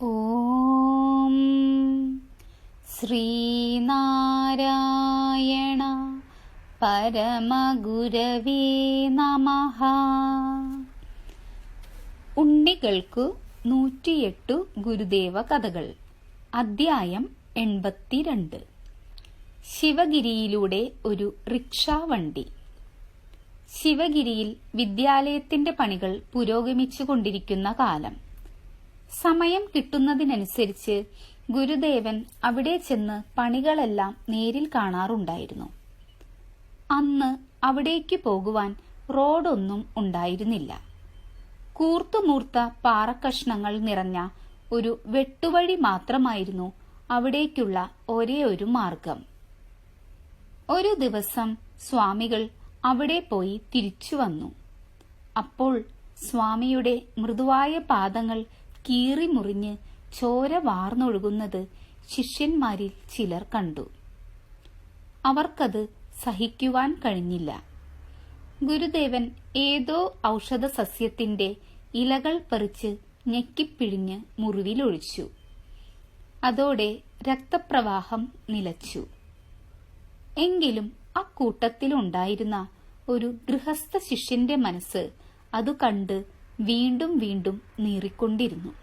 ഓം ശ്രീനാരായണ പരമഗുരവേ നമഃ. ഉണ്ണികൾക്കു 108 ഗുരുദേവ കഥകൾ. അധ്യായം 82. ശിവഗിരിയിലൂടെ ഒരു റിക്ഷാവണ്ടി. ശിവഗിരിയിൽ വിദ്യാലയത്തിന്റെ പണികൾ പുരോഗമിച്ചുകൊണ്ടിരിക്കുന്ന കാലം. സമയം കിട്ടുന്നതിനനുസരിച്ച് ഗുരുദേവൻ അവിടെ ചെന്ന് പണികളെല്ലാം നേരിൽ കാണാറുണ്ടായിരുന്നു. അന്ന് അവിടേക്ക് പോകുവാൻ റോഡൊന്നും ഉണ്ടായിരുന്നില്ല. കൂർത്തുമൂർത്ത പാറക്കഷ്ണങ്ങൾ നിറഞ്ഞ ഒരു വെട്ടുവഴി മാത്രമായിരുന്നു അവിടേക്കുള്ള ഒരേ ഒരു മാർഗം. ഒരു ദിവസം സ്വാമികൾ അവിടെ പോയി തിരിച്ചു വന്നു. അപ്പോൾ സ്വാമിയുടെ മൃദുവായ പാദങ്ങൾ കീറിമുറിഞ്ഞ് ചോര വാർന്നൊഴുകുന്നത് ശിഷ്യന്മാരിൽ ചിലർ കണ്ടു. അവർക്കത് സഹിക്കുവാൻ കഴിഞ്ഞില്ല. ഗുരുദേവൻ ഏതോ ഔഷധ സസ്യത്തിന്റെ ഇലകൾ പറിച്ച് ഞെക്കിപ്പിഴിഞ്ഞ് മുറിവിലൊഴിച്ചു. അതോടെ രക്തപ്രവാഹം നിലച്ചു. എങ്കിലും അക്കൂട്ടത്തിലുണ്ടായിരുന്ന ഒരു ഗൃഹസ്ഥ ശിഷ്യന്റെ മനസ്സ് അതു കണ്ട് വീണ്ടും വീണ്ടും നീറിക്കൊണ്ടിരുന്നു.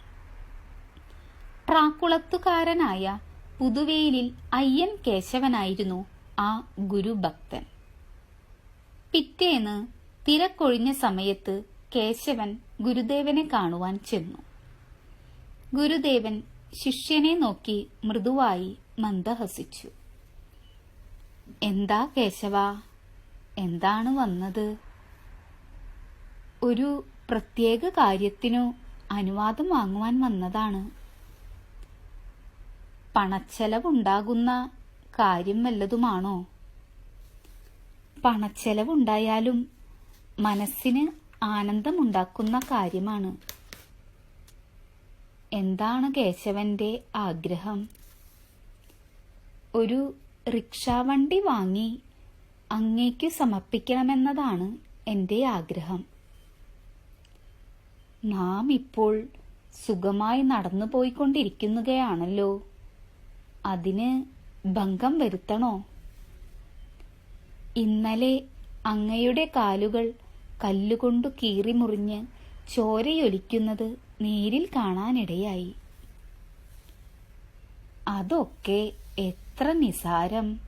പ്രാക്കുളത്തുകാരനായ പുതുവേലിൽ അയ്യൻ കേശവനായിരുന്നു ആ ഗുരുഭക്തൻ. പിറ്റേന്ന് തിരക്കൊഴിഞ്ഞ സമയത്ത് കേശവൻ ഗുരുദേവനെ കാണുവാൻ ചെന്നു. ഗുരുദേവൻ ശിഷ്യനെ നോക്കി മൃദുവായി മന്ദഹസിച്ചു. എന്താ കേശവ, എന്താണ് വന്നത്? ഒരു പ്രത്യേക കാര്യത്തിനു അനുവാദം വാങ്ങുവാൻ വന്നതാണ്. പണച്ചെലവുണ്ടാകുന്ന കാര്യം വല്ലതുമാണോ? പണച്ചെലവുണ്ടായാലും മനസ്സിന് ആനന്ദമുണ്ടാക്കുന്ന കാര്യമാണ്. എന്താണ് കേശവന്റെ ആഗ്രഹം? ഒരു റിക്ഷാവണ്ടി വാങ്ങി അങ്ങേക്കു സമർപ്പിക്കണമെന്നതാണ് എന്റെ ആഗ്രഹം. നാം ഇപ്പോൾ സുഖമായി നടന്നു പോയിക്കൊണ്ടിരിക്കുകയാണല്ലോ. അതിന് ഭംഗം വരുത്തണോ? ഇന്നലെ അങ്ങയുടെ കാലുകൾ കല്ലുകൊണ്ടു കീറിമുറിഞ്ഞ് ചോരയൊലിക്കുന്നത് നേരിൽ കാണാനിടയായി. അതൊക്കെ എത്ര നിസാരം!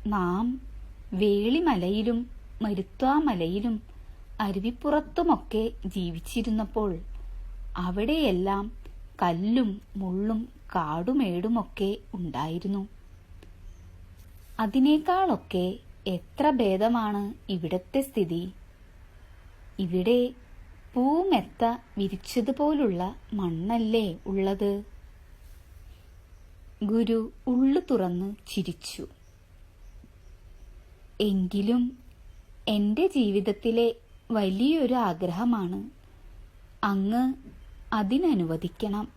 നാം വേളിമലയിലും മരുത്വാമലയിലും അരുവിപ്പുറത്തുമൊക്കെ ജീവിച്ചിരുന്നപ്പോൾ അവിടെയെല്ലാം കല്ലും മുള്ളും കാടുമേടുമൊക്കെ ഉണ്ടായിരുന്നു. അതിനേക്കാളൊക്കെ എത്ര ഭേദമാണ് ഇവിടത്തെ സ്ഥിതി. ഇവിടെ പൂമെത്ത വിരിച്ചതുപോലുള്ള മണ്ണല്ലേ ഉള്ളത്. ഗുരു ഉള്ളു തുറന്ന് ചിരിച്ചു. എങ്കിലും എന്റെ ജീവിതത്തിലെ വലിയൊരു ആഗ്രഹമാണ്. അങ്ങ് അതിനനുവദിക്കണം.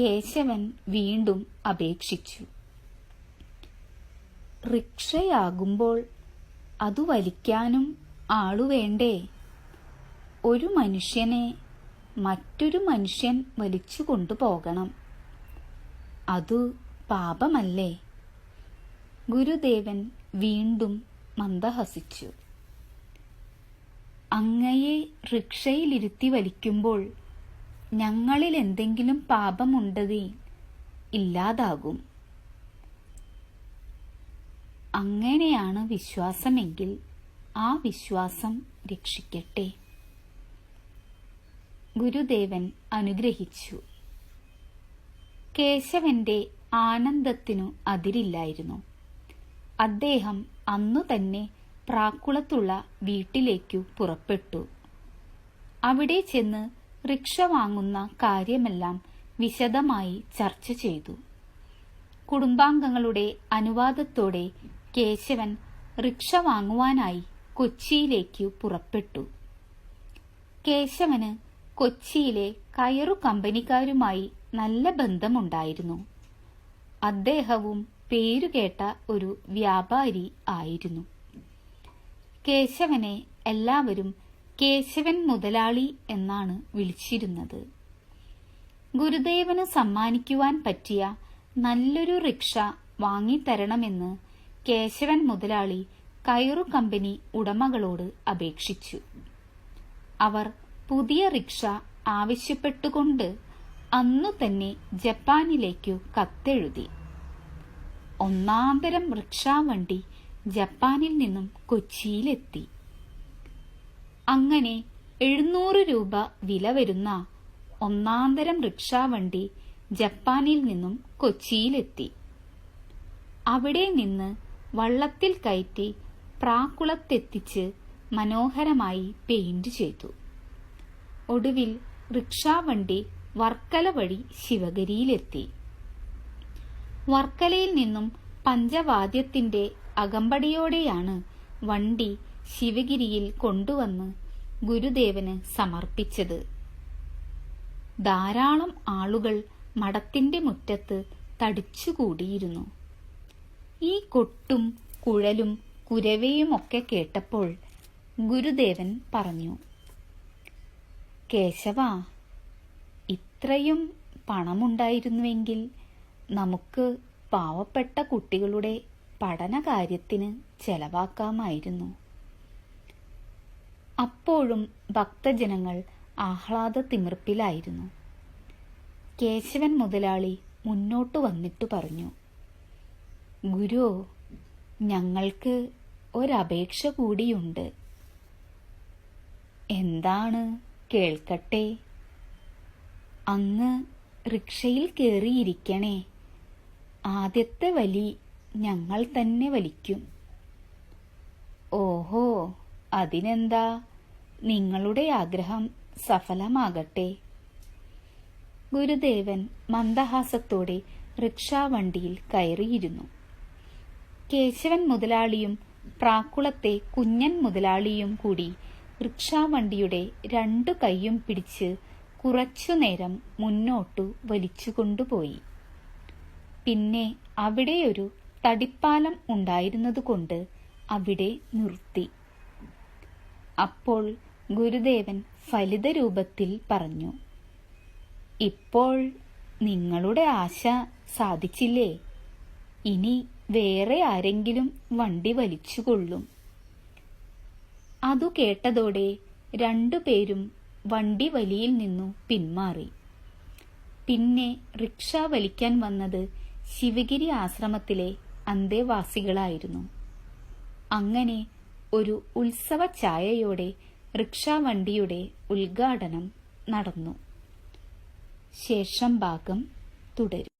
കേശവൻ വീണ്ടും അപേക്ഷിച്ചു. റിക്ഷയാകുമ്പോൾ അതു വലിക്കാനും ആളുവേണ്ടേ? ഒരു മനുഷ്യനെ മറ്റൊരു മനുഷ്യൻ വലിച്ചു കൊണ്ടുപോകണം. അതു പാപമല്ലേ? ഗുരുദേവൻ വീണ്ടും മന്ദഹസിച്ചു. അങ്ങയെ റിക്ഷയിലിരുത്തി വലിക്കുമ്പോൾ ഞങ്ങളിൽ എന്തെങ്കിലും പാപമുണ്ടതേ ഇല്ലാതാകും. അങ്ങനെയാണ് വിശ്വാസമെങ്കിൽ ആ വിശ്വാസം രക്ഷിക്കട്ടെ. ഗുരുദേവൻ അനുഗ്രഹിച്ചു. കേശവന്റെ ആനന്ദത്തിനു അതിരില്ലായിരുന്നു. അദ്ദേഹം അന്നു തന്നെ പ്രാക്കുളത്തുള്ള വീട്ടിലേക്കു പുറപ്പെട്ടു. അവിടെ ചെന്ന് റിക്ഷ വാങ്ങുന്ന കാര്യമെല്ലാം വിശദമായി ചർച്ച ചെയ്തു. കുടുംബാംഗങ്ങളുടെ അനുവാദത്തോടെ കേശവൻ റിക്ഷ വാങ്ങുവാനായി കൊച്ചിയിലേക്കു പുറപ്പെട്ടു. കേശവന് കൊച്ചിയിലെ കയറു കമ്പനിക്കാരുമായി നല്ല ബന്ധമുണ്ടായിരുന്നു. അദ്ദേഹവും പേരുകേട്ട ഒരു വ്യാപാരി ആയിരുന്നു. കേശവനെ എല്ലാവരും കേശവൻ മുതലാളി എന്നാണ് വിളിച്ചിരുന്നത്. ഗുരുദേവന് സമ്മാനിക്കുവാൻ പറ്റിയ നല്ലൊരു റിക്ഷ വാങ്ങിത്തരണമെന്ന് കേശവൻ മുതലാളി കയറു കമ്പനി ഉടമകളോട് അപേക്ഷിച്ചു. അവർ പുതിയ റിക്ഷ ആവശ്യപ്പെട്ടുകൊണ്ട് അന്നു തന്നെ ജപ്പാനിലേക്കു കത്തെഴുതി. ഒന്നാന്തരം റിക്ഷാവണ്ടി ജപ്പാനിൽ നിന്നും കൊച്ചിയിലെത്തി. അങ്ങനെ 700 രൂപ വില വരുന്ന ഒന്നാന്തരം റിക്ഷാവണ്ടി ജപ്പാനിൽ നിന്നും കൊച്ചിയിലെത്തി. അവിടെ നിന്ന് വള്ളത്തിൽ കയറ്റി പ്രാക്കുളത്തെത്തിച്ച് മനോഹരമായി പെയിന്റ് ചെയ്തു. ഒടുവിൽ റിക്ഷാവണ്ടി വർക്കല വഴി ശിവഗിരിയിലെത്തി. വർക്കലയിൽ നിന്നും പഞ്ചവാദ്യത്തിന്റെ അകമ്പടിയോടെയാണ് വണ്ടി ശിവഗിരിയിൽ കൊണ്ടുവന്ന് ഗുരുദേവന് സമർപ്പിച്ചത്. ധാരാളം ആളുകൾ മഠത്തിന്റെ മുറ്റത്ത് തടിച്ചുകൂടിയിരുന്നു. ഈ കൊട്ടും കുഴലും കുരവയുമൊക്കെ കേട്ടപ്പോൾ ഗുരുദേവൻ പറഞ്ഞു, കേശവ, ഇത്രയും പണമുണ്ടായിരുന്നുവെങ്കിൽ നമുക്ക് പാവപ്പെട്ട കുട്ടികളുടെ പഠനകാര്യത്തിന് ചെലവാക്കാമായിരുന്നു. അപ്പോഴും ഭക്തജനങ്ങൾ ആഹ്ലാദ തിമിർപ്പിലായിരുന്നു. കേശവൻ മുതലാളി മുന്നോട്ടു വന്നിട്ടു പറഞ്ഞു, ഗുരു, ഞങ്ങൾക്ക് ഒരപേക്ഷ കൂടിയുണ്ട്. എന്താണ്, കേൾക്കട്ടെ. അങ്ങ് റിക്ഷയിൽ കയറിയിരിക്കണേ. ആദ്യത്തെ വലി ഞങ്ങൾ തന്നെ വലിക്കും. ഓഹോ, അതിനെന്താ, നിങ്ങളുടെ ആഗ്രഹം സഫലമാകട്ടെ. ഗുരുദേവൻ മന്ദഹാസത്തോടെ റിക്ഷാവണ്ടിയിൽ കയറിയിരുന്നു. കേശവൻ മുതലാളിയും പ്രാക്കുളത്തെ കുഞ്ഞൻ മുതലാളിയും കൂടി റിക്ഷാവണ്ടിയുടെ 2 കൈയും പിടിച്ച് കുറച്ചുനേരം മുന്നോട്ടു വലിച്ചുകൊണ്ടുപോയി. പിന്നെ അവിടെയൊരു തടിപ്പാലം ഉണ്ടായിരുന്നതുകൊണ്ട് അവിടെ നിർത്തി. അപ്പോൾ ഗുരുദേവൻ ഫലിത രൂപത്തിൽ പറഞ്ഞു, ഇപ്പോൾ നിങ്ങളുടെ ആശ സാധിച്ചില്ലേ? ഇനി വേറെ ആരെങ്കിലും വണ്ടി വലിച്ചുകൊള്ളും. അതു കേട്ടതോടെ 2 പേരും വണ്ടി വലിയിൽ നിന്നു പിന്മാറി. പിന്നെ റിക്ഷ വലിക്കാൻ വന്നത് ശിവഗിരി ആശ്രമത്തിലെ അന്തേവാസികളായിരുന്നു. അങ്ങനെ ഒരു ഉത്സവ ഛായയോടെ റിക്ഷാവണ്ടിയുടെ ഉദ്ഘാടനം നടന്നു. ശേഷം ഭാഗം തുടരും.